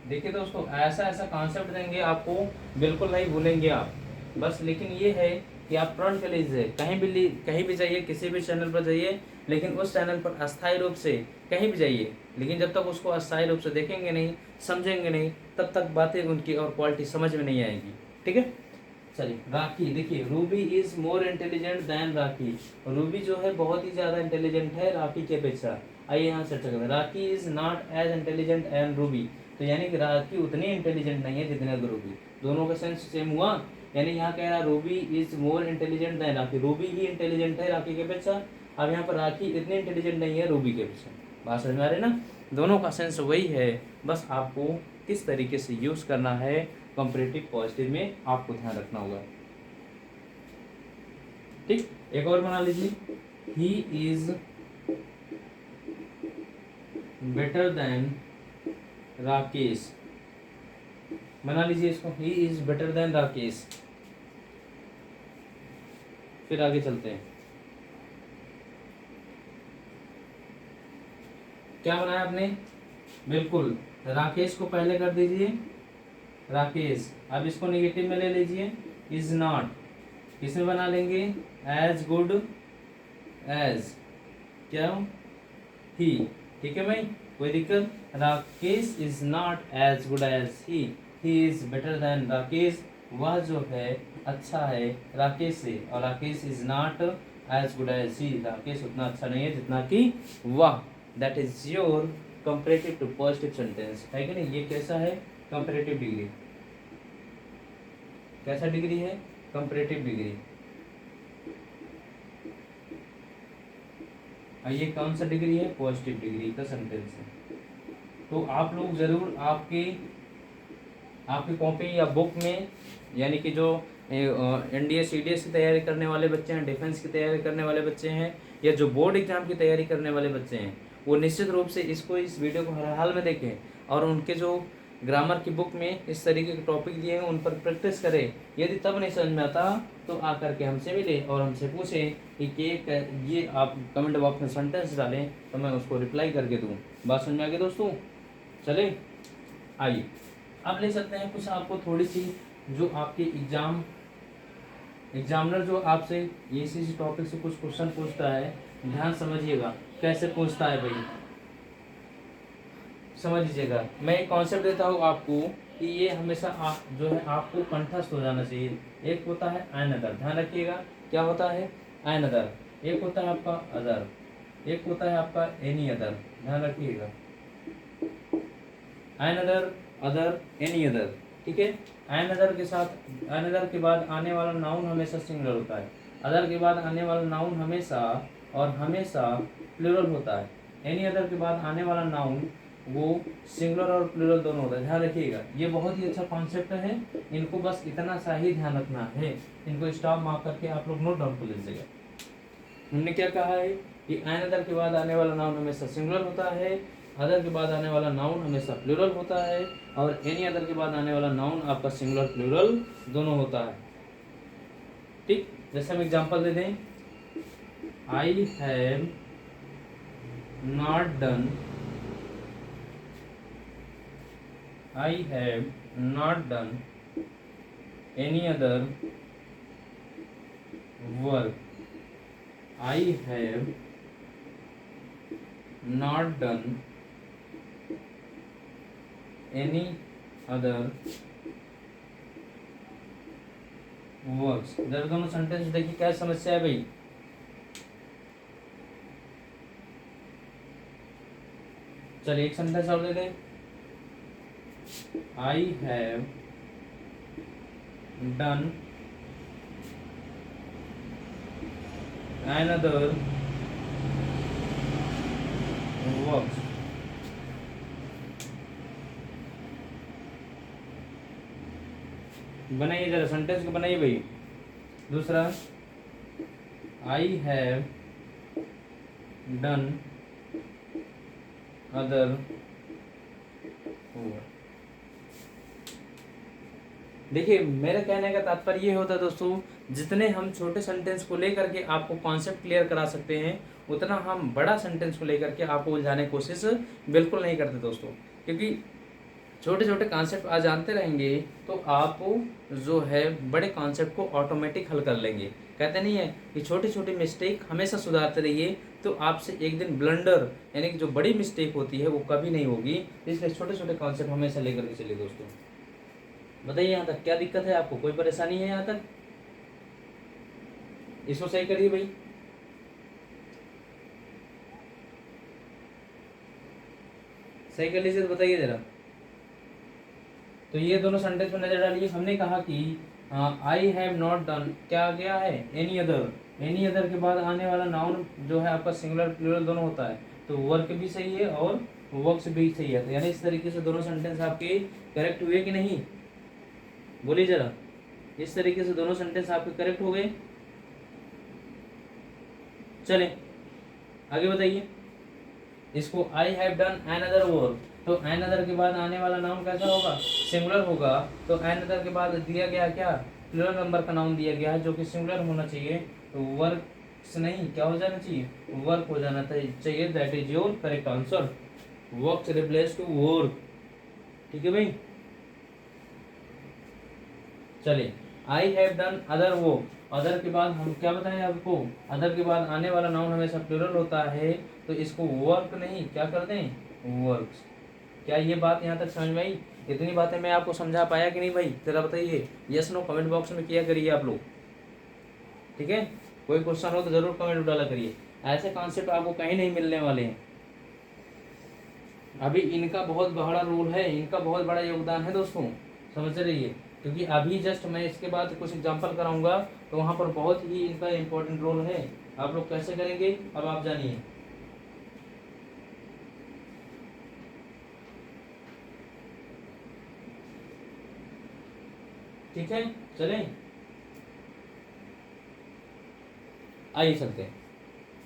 देखिए दोस्तों, ऐसा ऐसा कॉन्सेप्ट देंगे आपको, बिल्कुल नहीं भूलेंगे आप बस। लेकिन ये है कि आप तुरंत के लिए कहीं भी जाइए, किसी भी चैनल पर जाइए, लेकिन उस चैनल पर अस्थायी रूप से कहीं भी जाइए, लेकिन जब तक उसको अस्थायी रूप से देखेंगे नहीं, समझेंगे नहीं, तब तक बातें उनकी और क्वालिटी समझ में नहीं आएगी। ठीक है, चलिए राखी देखिए, Ruby is more intelligent than rakhi. Ruby जो है बहुत ही ज्यादा इंटेलिजेंट है राखी के अपेक्षा। आइए यहाँ चर्चा करते हैं, Rakhi is not as intelligent and Ruby. तो यानी कि राखी उतनी इंटेलिजेंट नहीं है जितने रूबी। दोनों का सेंस सेम हुआ, यानी यहाँ कह रहा Ruby is more intelligent than rakhi, Ruby he intelligent है राखी के अपेक्षा। अब यहाँ पर राखी इतनी इंटेलिजेंट नहीं है रूबी के अपेक्षा। बात समझ में आ रही है ना, दोनों का सेंस वही है, बस आपको किस तरीके से यूज करना है कंपैरेटिव पॉजिटिव में आपको ध्यान रखना होगा। ठीक, एक और बना लीजिए, ही इज बेटर देन राकेश। बना लीजिए इसको, ही इज बेटर देन राकेश। फिर आगे चलते हैं, क्या बनाया आपने, बिल्कुल राकेश को पहले कर दीजिए, राकेश। अब इसको निगेटिव में ले लीजिए, इज नॉट, किसमें बना लेंगे, एज गुड एज क्या, ही। ठीक है भाई, कोई दिक्कत, Rakesh is not as good as he is better than Rakesh. वह जो है अच्छा है राकेश से, और Rakesh is not as good as he, Rakesh उतना अच्छा नहीं है जितना कि वह। That is your comparative to positive sentence, है कि नहीं। ये कैसा है, कंपैरेटिव डिग्री, कैसा डिग्री है, कंपैरेटिव डिग्री। और ये कौन सा डिग्री है, पॉजिटिव डिग्री का सेंटेंस है। तो आप लोग जरूर आपकी कॉपी या बुक में, यानी कि जो एनडीए सीडीएस की तैयारी करने वाले बच्चे हैं, डिफेंस की तैयारी करने वाले बच्चे हैं, या जो बोर्ड एग्जाम की तैयारी करने वाले बच्चे हैं, वो निश्चित रूप से इस वीडियो को हर हाल में देखें, और उनके जो ग्रामर की बुक में इस तरीके के टॉपिक दिए हैं उन पर प्रैक्टिस करें। यदि तब नहीं समझ में आता तो आकर के हमसे मिले और हमसे पूछें कि ये आप कमेंट बॉक्स में सेंटेंस डालें, तो मैं उसको रिप्लाई करके दूँ। बात समझ में आ गई दोस्तों, चले आइए अब ले सकते हैं कुछ आपको थोड़ी सी, जो आपके एग्जामिनर जो आपसे इसी टॉपिक से कुछ क्वेश्चन पूछता है, ध्यान समझिएगा कैसे पूछता है भाई, समझ लीजिएगा। मैं एक कॉन्सेप्ट देता हूँ आपको कि ये हमेशा जो है आपको कंठस्थ हो जाना चाहिए। एक होता है अनदर, ध्यान रखिएगा, क्या होता है अनदर, एक होता है आपका अदर, एक होता है आपका एनी अदर, ध्यान रखिएगा, अनदर, अदर, एनी अदर। ठीक है, अनदर के साथ, अनदर के बाद आने वाला नाउन हमेशा सिंगुलर होता है, अदर के बाद आने वाला नाउन हमेशा और हमेशा प्लूरल होता है, एनी अदर के बाद आने वाला नाउन वो सिंगुलर और प्लूरल दोनों होता है, ध्यान रखिएगा। ये बहुत ही अच्छा कॉन्सेप्ट है, इनको बस इतना सा ही ध्यान रखना है, इनको स्टॉप मार्क करके आप लोग नोट डाउन कर लीजिएगा। हमने क्या कहा है कि अनदर के बाद आने वाला नाउन हमेशा सिंगुलर होता है, अदर के बाद आने वाला नाउन हमेशा प्लूरल होता है, और एनी अदर के बाद आने वाला नाउन आपका सिंगुलर प्लूरल दोनों होता है। ठीक, जैसे हम एग्जांपल दे दें, I have not done, I have not done any other work, I have not done any other works। इधर दोनों सेंटेंस देखिए क्या समस्या है भाई, चलिए एक सेंटेंस और दे दें, आई हैव डन another works। बनाइए जरा, सेंटेंस को बनाइए भाई। दूसरा, आई हैव डन अदर वर्क। देखिए मेरे कहने का तात्पर्य ये होता है दोस्तों, जितने हम छोटे सेंटेंस को लेकर के आपको कॉन्सेप्ट क्लियर करा सकते हैं, उतना हम बड़ा सेंटेंस को लेकर के आपको उलझाने की कोशिश बिल्कुल नहीं करते दोस्तों। क्योंकि छोटे छोटे कॉन्सेप्ट आज जानते रहेंगे तो आप जो है बड़े कॉन्सेप्ट को ऑटोमेटिक हल कर लेंगे। कहते नहीं है कि छोटी छोटी मिस्टेक हमेशा सुधारते रहिए, तो आपसे एक दिन ब्लंडर यानी कि जो बड़ी मिस्टेक होती है वो कभी नहीं होगी। इसलिए छोटे छोटे कॉन्सेप्ट हमेशा लेकर के चलिए दोस्तों। बताइए यहाँ तक क्या दिक्कत है आपको, कोई परेशानी है यहाँ तक? इसको सही करिए भाई। सही कर लीजिए तो बताइए जरा। तो ये दोनों सेंटेंस में नजर डालिए। हमने कहा कि आई हैव नॉट डन, क्या गया है, एनी अदर। एनी अदर के बाद आने वाला नाउन जो है आपका सिंगुलर प्लूरल दोनों होता है, तो वर्क भी सही है और वर्क्स भी सही है। तो यानी इस तरीके से दोनों सेंटेंस आपके करेक्ट हुए कि नहीं, बोलिए जरा। इस तरीके से दोनों सेंटेंस आपके करेक्ट हो गए। चले आगे बताइए। इसको आई have done an other work, तो एन अदर के बाद आने वाला नाउन कैसा होगा, सिंगुलर होगा। तो एन अदर के बाद दिया गया क्या, प्लूरल नंबर का नाउन दिया गया है जो कि सिंगुलर होना चाहिए। तो वर्क्स नहीं, क्या हो जाना चाहिए, वर्क हो जाना चाहिए। That is your correct answer. Work replace to work. ठीक है भाई। चलिए, आई हैव डन अदर वो, अदर के बाद हम क्या बताएं आपको, अदर के बाद आने वाला नाउन हमेशा प्लूरल होता है, तो इसको वर्क नहीं क्या कर दें, वर्क्स। क्या ये बात यहाँ तक समझ में आई? इतनी बातें मैं आपको समझा पाया कि नहीं भाई, जरा बताइए। यस नो कमेंट बॉक्स में किया करिए आप लोग, ठीक है। कोई क्वेश्चन हो तो जरूर कमेंट डाला करिए। ऐसे कॉन्सेप्ट आपको कहीं नहीं मिलने वाले हैं। अभी इनका बहुत बड़ा रोल है, इनका बहुत बड़ा योगदान है दोस्तों, समझ रहिए। क्योंकि अभी जस्ट मैं इसके बाद कुछ एग्जांपल कराऊंगा, तो वहाँ पर बहुत ही इनका इम्पोर्टेंट रोल है। आप लोग कैसे करेंगे अब आप जानिए। ठीक है, चलें आइए चलते हैं,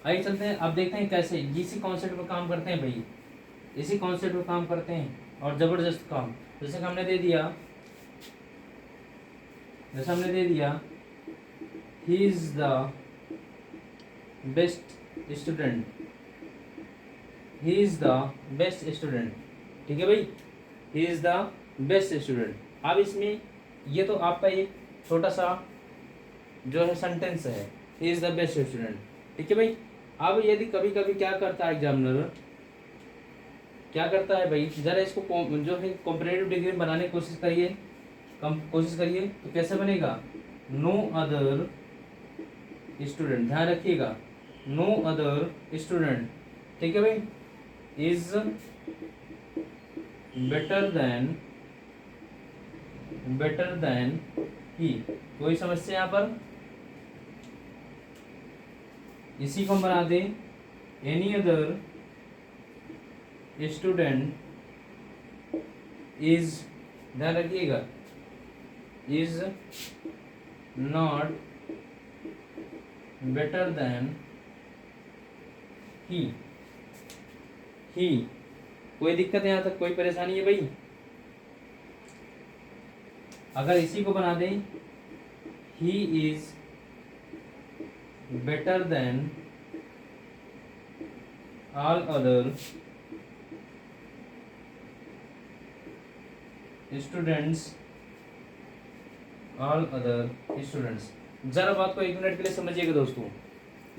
आइए चलते हैं। अब देखते हैं कैसे इसी कॉन्सेप्ट पर काम करते हैं भाई, इसी कॉन्सेप्ट पर काम करते हैं और जबरदस्त काम। जैसे कि हमने दे दिया, जैसे हमने दे दिया he is the best student, he is the best student. ठीक है भाई, he is the best student. अब इसमें ये तो आपका एक छोटा सा जो है सेंटेंस है, he is the best student. ठीक है भाई। अब यदि कभी कभी क्या करता है एग्जामिनर, क्या करता है भाई, जरा इसको जो है कॉम्पिटिटिव डिग्री बनाने की कोशिश करिए, कोशिश करिए। तो कैसे बनेगा, नो अदर स्टूडेंट, ध्यान रखिएगा, नो अदर स्टूडेंट। ठीक है भाई, इज बेटर देन ही। कोई समस्या यहाँ पर, इसी को हम बना दे एनी अदर स्टूडेंट इज, ध्यान रखिएगा, is not better than he. कोई दिक्कत है यहाँ तक, कोई परेशानी है भाई? अगर इसी को बना दें ही is better then all other students, all other students. जरा बात को 1 मिनट के लिए समझिएगा दोस्तों,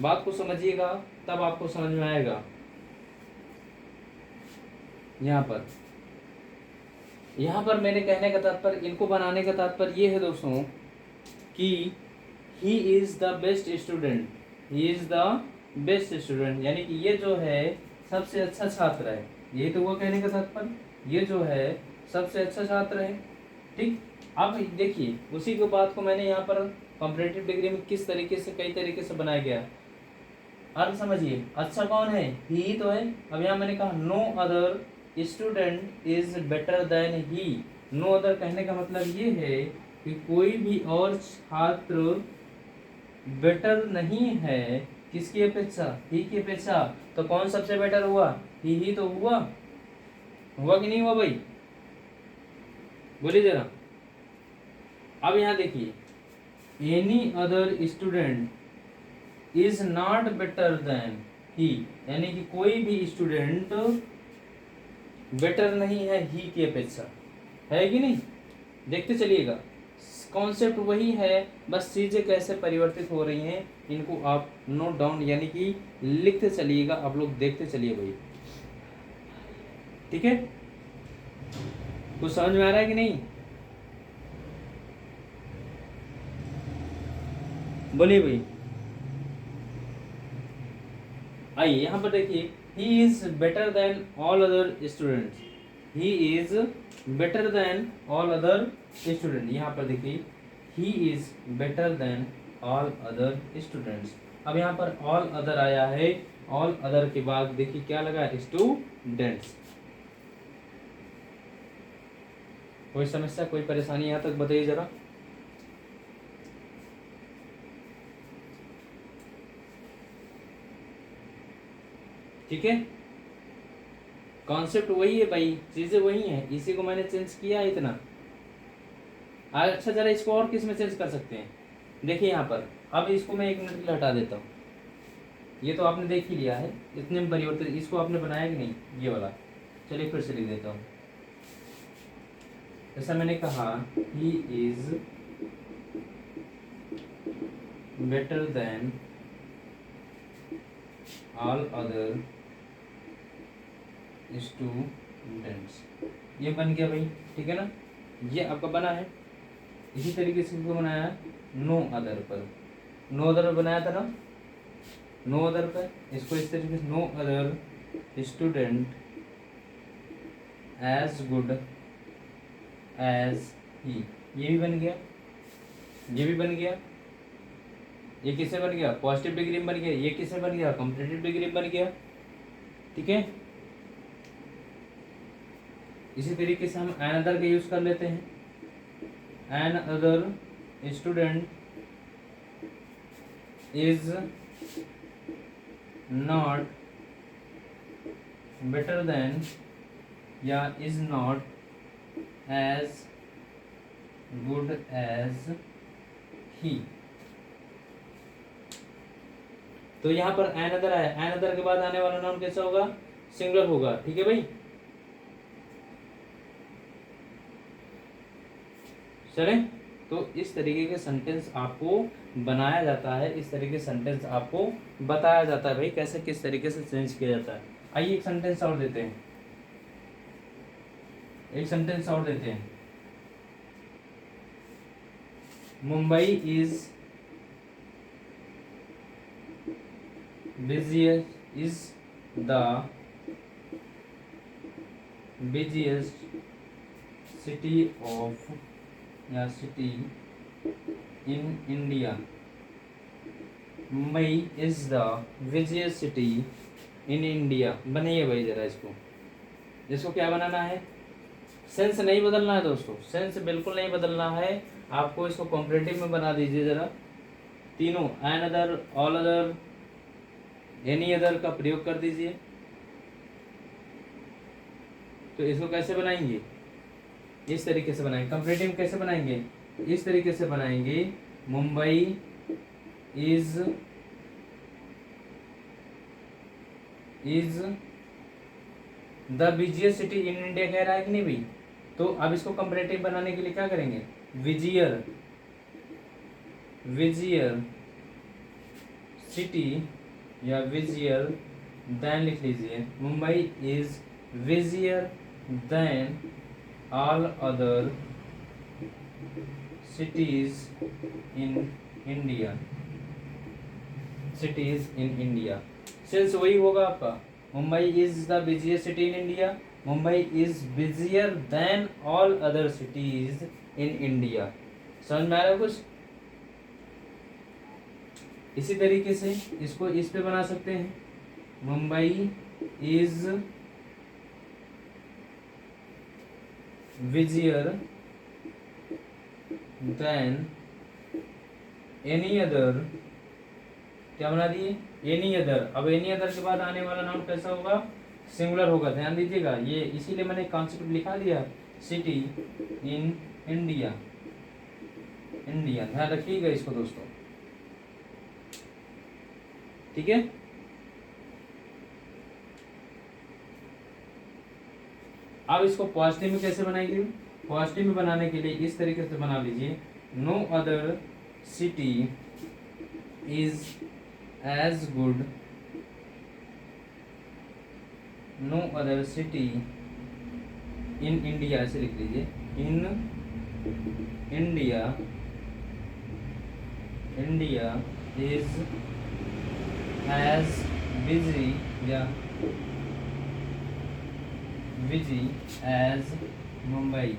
बात को समझिएगा तब आपको समझ में आएगा। यहाँ पर मेरे कहने का तात्पर्य, इनको बनाने का तात्पर्य ये है दोस्तों कि he is the best student, he is the best student, यानी कि ये जो है सबसे अच्छा छात्र है। यही तो वो कहने का तात्पर्य, ये जो है सबसे अच्छा छात्र है। ठीक, अब देखिए उसी को बात को मैंने यहाँ पर कॉम्पिटिटिव डिग्री में किस तरीके से, कई तरीके से बनाया गया। अर्थ समझिए, अच्छा कौन है, ही तो है। अब यहाँ मैंने कहा no other student is better than he. No other कहने का मतलब ये है कि कोई भी और छात्र बेटर नहीं है किसकी अपेक्षा, ही की अपेक्षा। तो कौन सबसे बेटर हुआ, ही तो हुआ, हुआ कि नहीं हुआ भाई, बोलिए जरा। अब यहां देखिए, any other student is not better than he, यानी कि कोई भी स्टूडेंट बेटर नहीं है ही की अपेक्षा, है कि नहीं। देखते चलिएगा, कॉन्सेप्ट वही है, बस चीजें कैसे परिवर्तित हो रही हैं इनको आप नोट डाउन यानी कि लिखते चलिएगा, आप लोग देखते चलिए भाई, ठीक है। कुछ समझ में आ रहा है कि नहीं, बोलिए भाई। आइए यहाँ पर देखिए, ही is better then all other students, he is better then all other student. यहाँ पर देखिए, ही is better then all other students. अब यहाँ पर ऑल अदर आया है, ऑल अदर के बाद देखिए क्या लगा, स्टूडेंट्स। कोई समस्या, कोई परेशानी यहाँ तक बताइए जरा। ठीक है, कॉन्सेप्ट वही है भाई, चीजें वही हैं, इसी को मैंने चेंज किया है इतना। अच्छा जरा इसको और किस में चेंज कर सकते हैं, देखिए यहाँ पर। अब इसको मैं 1 मिनट के लिए हटा देता हूँ, ये तो आपने देख ही लिया है, इतने में परिवर्तित, इसको आपने बनाया कि नहीं, ये वाला। चलिए फिर से लिख देता हूँ, जैसा मैंने कहा, ही is better then all other students, ये बन गया भाई, ठीक है ना, ये आपका बना है। इसी तरीके से इसको बनाया नो अदर पर, नो अदर पर बनाया था ना, नो अदर पर, इसको इस तरीके से no other student as good as he, ये भी बन गया, ये भी बन गया। ये किससे बन गया, पॉजिटिव डिग्री में बन गया। ये किससे बन गया, कॉम्पिटिटिव डिग्री में बन गया, ठीक है। इसी तरीके से हम एन अदर का यूज कर लेते हैं, another student is not better than या is not as good as he. तो यहाँ पर एन अदर आया, एन अदर के बाद आने वाला नाउन कैसा होगा, सिंगुलर होगा, ठीक है भाई। चले, तो इस तरीके के सेंटेंस आपको बनाया जाता है, इस तरीके से सेंटेंस आपको बताया जाता है भाई, कैसे किस तरीके से चेंज किया जाता है। आइए एक सेंटेंस और देते हैं, एक सेंटेंस और देते हैं। Mumbai is busiest is the busiest city of या city in India. Mumbai is the busiest city in India। बनाइए भाई जरा इसको, इसको क्या बनाना है, सेंस नहीं बदलना है दोस्तों, सेंस बिल्कुल नहीं बदलना है आपको, इसको कॉम्परेटिव में बना दीजिए जरा। तीनों an other, all other, any other का प्रयोग कर दीजिए। तो इसको कैसे बनाएंगे, इस तरीके से बनाएंगे। कंपैरेटिव कैसे बनाएंगे, इस तरीके से बनाएंगे, Mumbai is the busiest city in India कह रहा है कि नहीं भाई। तो अब इसको कंपैरेटिव बनाने के लिए क्या करेंगे, विजियर सिटी या विजियर देन लिख लीजिए, Mumbai is busier than all other cities in India, cities in India. Sense वही होगा आपका, Mumbai is the busiest city in India, Mumbai is busier than all other cities in India. समझ में आ रहा है कुछ। इसी तरीके से इसको इस पे बना सकते हैं, Mumbai is busier than any other, क्या बना दिए, एनी अदर। अब एनी अदर के बाद आने वाला नाउन कैसा होगा, सिंगुलर होगा, ध्यान दीजिएगा, ये इसीलिए मैंने कॉन्सेप्ट लिखा दिया, सिटी इन इंडिया, इंडिया, ध्यान रखिएगा इसको दोस्तों, ठीक है। अब इसको पॉजिटिव में कैसे बनाएंगे, पॉजिटिव में बनाने के लिए इस तरीके से बना लीजिए, no other city is as good, no other city in India, ऐसे लिख लीजिए, in India, India is as busy या बिजी एज मुंबई,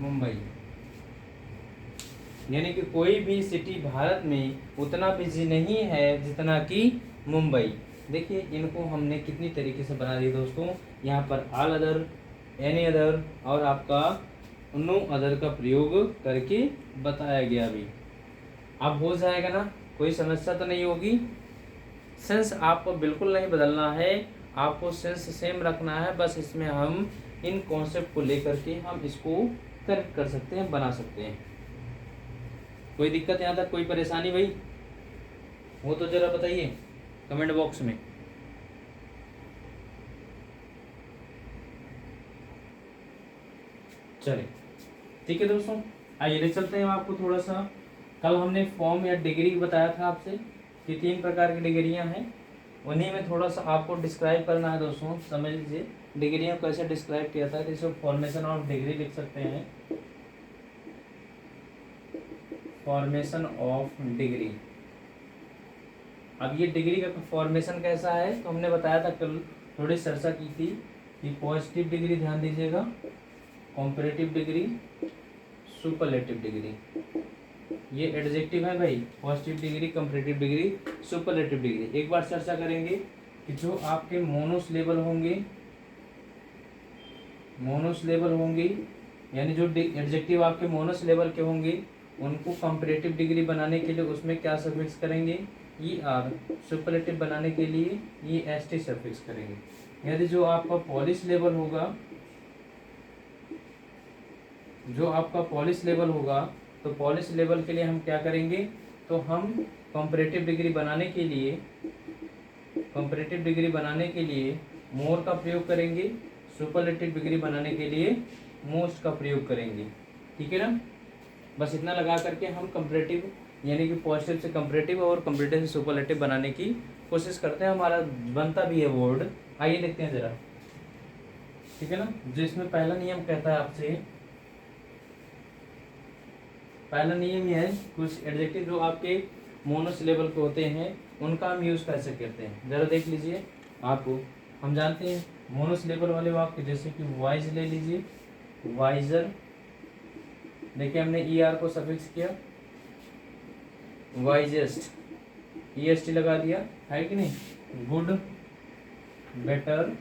मुंबई, यानी कि कोई भी सिटी भारत में उतना बिजी नहीं है जितना कि मुंबई। देखिए इनको हमने कितनी तरीके से बना दिया दोस्तों, यहाँ पर ऑल अदर, एनी अदर और आपका नो अदर का प्रयोग करके बताया गया। अभी अब हो जाएगा ना, कोई समस्या तो नहीं होगी। सेंस आपको बिल्कुल नहीं बदलना है, आपको सेंस सेम रखना है, बस इसमें हम इन कॉन्सेप्ट को लेकर के हम इसको करेक्ट कर सकते हैं, बना सकते हैं। कोई दिक्कत यहाँ तक, कोई परेशानी भाई वो तो जरा बताइए कमेंट बॉक्स में। चलिए ठीक है दोस्तों, आइए ले चलते हैं आपको थोड़ा सा। कल हमने फॉर्म या डिग्री बताया था आपसे कि 3 प्रकार की डिग्रियां हैं, उन्हीं में थोड़ा सा आपको डिस्क्राइब करना है दोस्तों। समझ लीजिए डिग्रियां कैसे डिस्क्राइब किया था, जैसे फॉर्मेशन ऑफ डिग्री लिख सकते हैं, फॉर्मेशन ऑफ डिग्री। अब ये डिग्री का फॉर्मेशन कैसा है तो हमने बताया था कल, थोड़ी चर्चा की थी कि पॉजिटिव डिग्री, ध्यान दीजिएगा, कॉम्परेटिव डिग्री, सुपरलेटिव डिग्री, ये एडजेक्टिव है भाई, positive degree, comparative degree, superlative degree. एक बार चर्चा करेंगे कि जो आपके मोनोसिलेबल होंगे, मोनोसिलेबल होंगे, यानी जो एडजेक्टिव आपके मोनोसिलेबल के होंगे उनको कंपैरेटिव डिग्री बनाने के लिए उसमें क्या सफिक्स करेंगे, ई आर। सुपरलेटिव बनाने के लिए ई एस टी सफिक्स करेंगे। यदि जो आपका पॉलीसिलेबल होगा, जो आपका पॉलीसिलेबल होगा तो पॉलीसिलेबल के लिए हम क्या करेंगे, तो हम कंपैरेटिव डिग्री बनाने के लिए, कंपैरेटिव डिग्री बनाने के लिए मोर का प्रयोग करेंगे, सुपरलेटिव डिग्री बनाने के लिए मोस्ट का प्रयोग करेंगे, ठीक है ना। बस इतना लगा करके हम कंपैरेटिव यानी कि पॉजिटिव से कंपैरेटिव और कंपैरेटिव से सुपरलेटिव बनाने की कोशिश करते हैं, हमारा बनता भी है वर्ड। आइए देखते हैं जरा, ठीक है ना। जिसमें पहला नियम कहता है आपसे, पहला नियम यह है, कुछ एडजेक्टिव जो आपके मोनोसिलेबल के होते हैं उनका हम यूज कैसे करते हैं, जरा देख लीजिए। आपको हम जानते हैं मोनोसिलेबल वाले वाक्य, जैसे कि वाइज ले लीजिए, वाइजर, देखिए हमने ई आर को सफिक्स किया, वाइजेस्ट, ई एस टी लगा दिया, है कि नहीं। गुड, बेटर,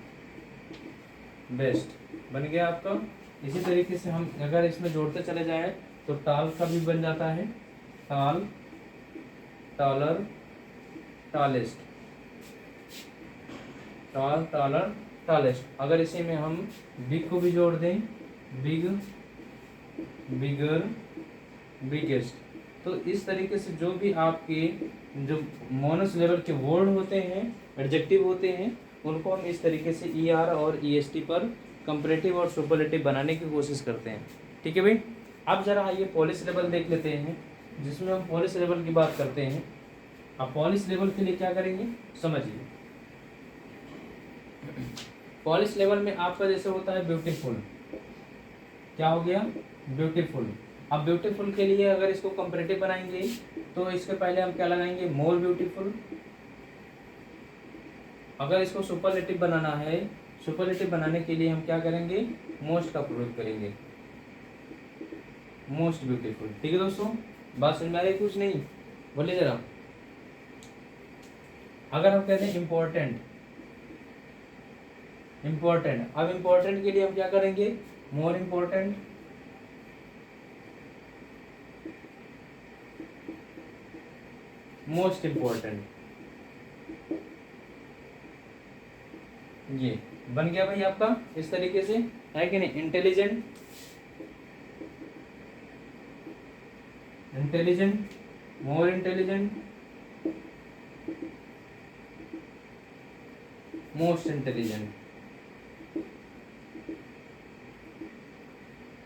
बेस्ट बन गया आपका। इसी तरीके से हम अगर इसमें जोड़ते चले जाएं तो टाल का भी बन जाता है, tall, taller, tallest, tall, taller, tallest. अगर इसी में हम बिग को भी जोड़ दें, बिग, बिगर, बिगेस्ट, तो इस तरीके से जो भी आपके जो मोनोसिलेबल के वर्ड होते हैं, एडजेक्टिव होते हैं, उनको हम इस तरीके से ई आर और ई एस टी पर कंपैरेटिव और सुपरलेटिव बनाने की कोशिश करते हैं, ठीक है भाई। अब जरा आइए पॉलीसिलेबल देख लेते हैं, जिसमें हम पॉलीसिलेबल की बात करते हैं। अब पॉलीसिलेबल के लिए क्या करेंगे समझिए। पॉलीसिलेबल में आपका जैसे होता है ब्यूटीफुल, क्या हो गया, ब्यूटीफुल। अब ब्यूटीफुल के लिए अगर इसको कंपैरेटिव बनाएंगे तो इसके पहले हम क्या लगाएंगे, मोर ब्यूटीफुल। अगर इसको सुपरलेटिव बनाना है, सुपरलेटिव बनाने के लिए हम क्या करेंगे, मोस्ट का प्रयोग करेंगे, मोस्ट ब्यूटीफुल, ठीक है दोस्तों। बात समझ में आ रही, कुछ नहीं बोलिए जरा। अगर हम कहते हैं इम्पोर्टेंट, इम्पोर्टेंट, अब इम्पोर्टेंट के लिए हम क्या करेंगे, मोर इम्पोर्टेंट, मोस्ट इम्पोर्टेंट, ये बन गया भाई आपका इस तरीके से, है कि नहीं। Intelligent, intelligent, more intelligent, most intelligent,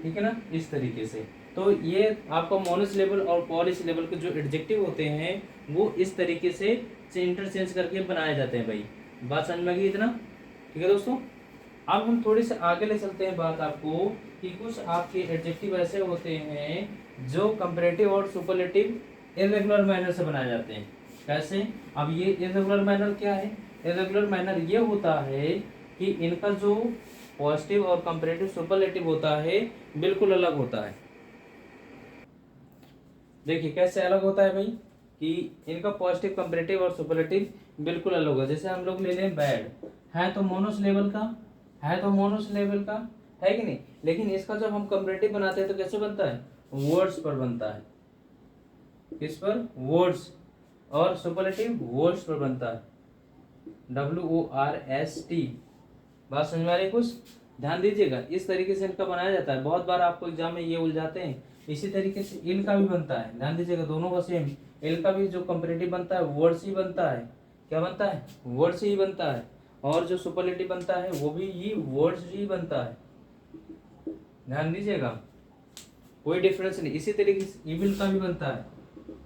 ठीक है ना, इस तरीके से। तो ये आपका मोनोसिलेबल और पॉलीसिलेबल के जो एडजेक्टिव होते हैं वो इस तरीके से इंटरचेंज करके बनाए जाते हैं भाई। बात समझ में आ गई इतना, ठीक है दोस्तों। अब हम थोड़ी से आगे ले चलते हैं बात आपको कि कुछ आपके एडजेक्टिव ऐसे होते हैं जो कंपैरेटिव और सुपरलेटिव इर्रेगुलर मैनर से बनाए जाते हैं। कैसे? अब ये इर्रेगुलर मैनर क्या है? इर्रेगुलर मैनर ये होता है कि इनका जो पॉजिटिव और कंपैरेटिव सुपरलेटिव होता है बिल्कुल अलग होता है। देखिए कैसे अलग होता है भाई, कि इनका पॉजिटिव, कंपैरेटिव और सुपरलेटिव बिल्कुल अलग होगा। जैसे हम लोग ले लें बैड, है तो मोनोसिलेबल का, है तो मोनोसिलेबल का, है कि नहीं, लेकिन इसका जब हम कंपैरेटिव बनाते हैं तो कैसे बनता है? वर्ड्स पर बनता है। किस पर? वर्ड्स। और सुपरलेटिव वर्ड्स पर बनता है, WORST। बात समझ में आ रही कुछ? ध्यान दीजिएगा, इस तरीके से इनका बनाया जाता है। बहुत बार आपको एग्जाम में ये उलझाते हैं। इसी तरीके से इनका भी बनता है, ध्यान दीजिएगा, दोनों का सेम। इल का भी जो कंपैरेटिव बनता है वर्ड्स ही बनता है। क्या बनता है? वर्ड्स ही बनता है। और जो सुपरलेटिव बनता है वो भी ही वर्ड्स ही बनता है, ध्यान दीजिएगा, कोई डिफरेंस नहीं। इसी तरीके से इविल का भी बनता है,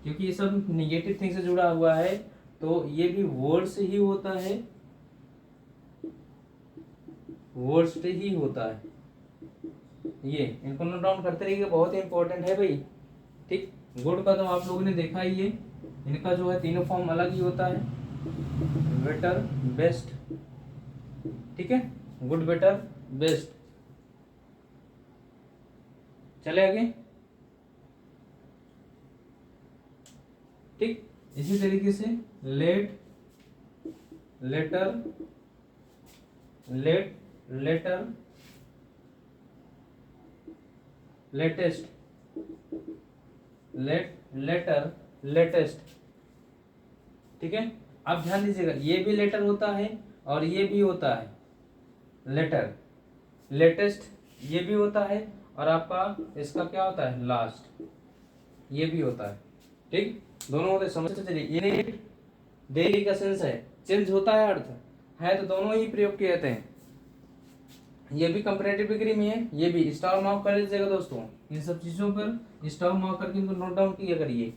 क्योंकि ये सब निगेटिव थिंग से जुड़ा हुआ है तो ये भी वर्ड्स ही होता है, वर्ड्स ही होता है। ये इनको नोट डाउन करते रहिए, बहुत ही इंपॉर्टेंट है भाई। ठीक, गुड का तो आप लोगों ने देखा ही है, इनका जो है तीनों फॉर्म अलग ही होता है, बेटर, बेस्ट, ठीक है, गुड, बेटर, बेस्ट। चले आगे, ठीक। इसी तरीके से late, later, late, later, latest, late, later, latest, ठीक है। अब ध्यान दीजिएगा, ये भी लेटर होता है और ये भी होता है लेटर। लेटेस्ट ये भी होता है और आपका इसका क्या होता है? लास्ट, ये भी होता है, ठीक। दोनों होते, समझ से चलिए। ये देरी का सेंस है, चेंज होता है अर्थ, है तो दोनों ही प्रयोग किए जाते हैं। ये भी कंपैरेटिव डिग्री में है, ये भी। स्टार मार्क कर लीजिएगा दोस्तों, इन सब चीजों पर स्टार मार्क करके इनको नोट डाउन किया करिए।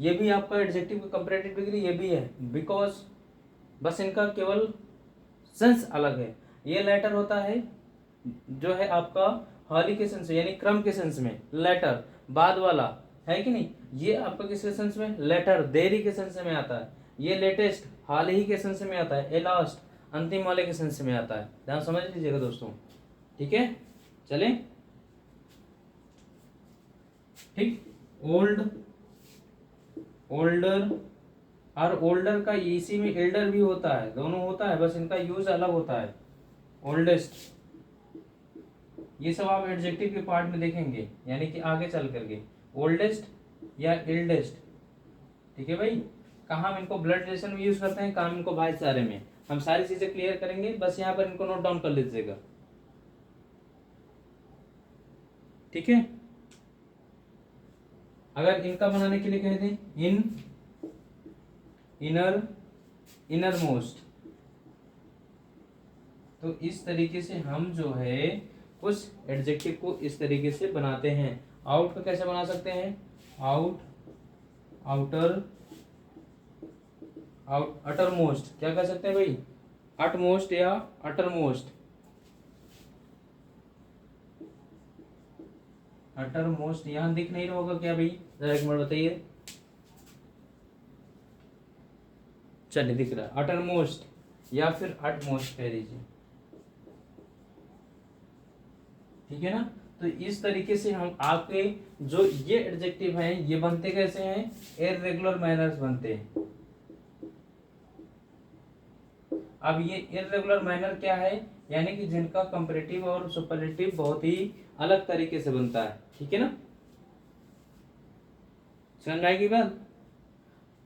ये भी आपका एडजेक्टिव का कंपैरेटिव डिग्री ये भी है, बिकॉज बस इनका केवल सेंस अलग है। ये लेटर होता है जो है आपका हाली के सेंस में, यानी क्रम के सेंस में, लेटर बाद वाला, है कि नहीं। ये आपका किसके सेंस में? लेटर, देरी के सेंस में आता है। ये लेटेस्ट हाल ही के सेंस में आता है। ए लास्ट अंतिम वाले के सेंस में आता है। ध्यान समझ लीजिएगा दोस्तों, ठीक है। चले, ठीक। ओल्ड, ओल्डर, और ओल्डर का इसी में एल्डर भी होता है, दोनों होता है, बस इनका यूज अलग होता है। ओल्डेस्ट, ये सब आप एडजेक्टिव के पार्ट में देखेंगे, यानी कि आगे चल करके। ओल्डेस्ट या एल्डेस्ट, ठीक है भाई। कहाँ हम इनको ब्लड रिलेशन में यूज करते हैं, कहाँ इनको भाईचारे में, हम सारी चीजें क्लियर करेंगे, बस यहाँ पर इनको नोट डाउन कर लीजिएगा, ठीक है। अगर इनका बनाने के लिए कह दें इन, इनर, इनर मोस्ट, तो इस तरीके से हम जो है कुछ एडजेक्टिव को इस तरीके से बनाते हैं। आउट का कैसे बना सकते हैं? आउट, आउटर, आउट, अटर मोस्ट, क्या कह सकते हैं भाई? अट मोस्ट या अटर मोस्ट, अटर मोस्ट। यहां दिख नहीं रहा होगा क्या भाई? जरा एक मिनट बताइए। चलिए दिख रहा है, अटर मोस्ट या फिर अट मोस्ट कह दीजिए, ठीक है ना। तो इस तरीके से हम आपके जो ये एडजेक्टिव हैं ये बनते कैसे हैं? इररेगुलर मैनर्स बनते हैं। अब ये इररेगुलर मैनर क्या है? यानी कि जिनका कंपैरेटिव और सुपरलेटिव बहुत ही अलग तरीके से बनता है, ठीक है ना। समझ आएगी बात?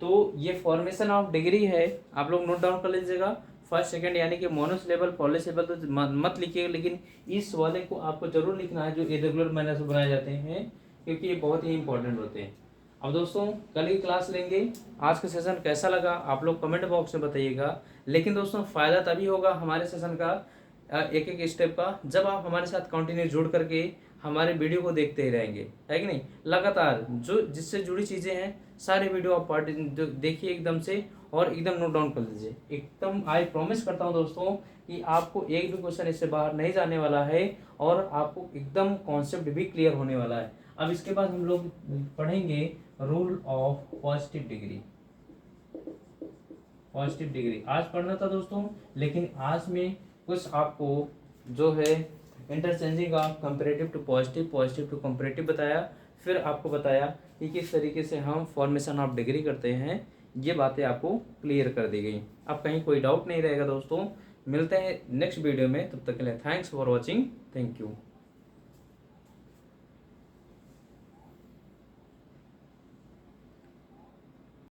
तो ये फॉर्मेशन ऑफ डिग्री है, आप लोग नोट डाउन कर लीजिएगा। फर्स्ट सेकंड यानी कि मोनोसिलेबल पॉलीसिलेबल तो मत लिखिएगा, लेकिन इस वाले को आपको जरूर लिखना है जो इरेगुलर मैनर से बनाए जाते हैं, क्योंकि ये बहुत ही इंपॉर्टेंट होते हैं। अब दोस्तों कल की क्लास लेंगे। आज का सेशन कैसा लगा आप लोग कमेंट बॉक्स में बताइएगा। लेकिन दोस्तों फ़ायदा तभी होगा हमारे सेशन का एक एक स्टेप का जब आप हमारे साथ कंटिन्यू जुड़ करके हमारे वीडियो को देखते ही रहेंगे, है कि नहीं। लगातार जो जिससे जुड़ी चीज़ें हैं सारे वीडियो आप देखिए एकदम से, और एकदम नोट डाउन कर लीजिए एकदम। आई प्रॉमिस करता हूँ दोस्तों कि आपको एक भी क्वेश्चन इससे बाहर नहीं जाने वाला है, और आपको एकदम कॉन्सेप्ट भी क्लियर होने वाला है। अब इसके बाद हम लोग पढ़ेंगे rule of positive degree. Positive degree आज पढ़ना था दोस्तों, लेकिन आज में कुछ आपको जो है interchanging of comparative to positive, positive to comparative बताया। फिर आपको बताया कि किस तरीके से हम फॉर्मेशन ऑफ डिग्री करते हैं। ये बातें आपको क्लियर कर दी गई। अब कहीं कोई डाउट नहीं रहेगा दोस्तों। मिलते हैं नेक्स्ट वीडियो में, तब तक के लिए thanks for watching. Thank you.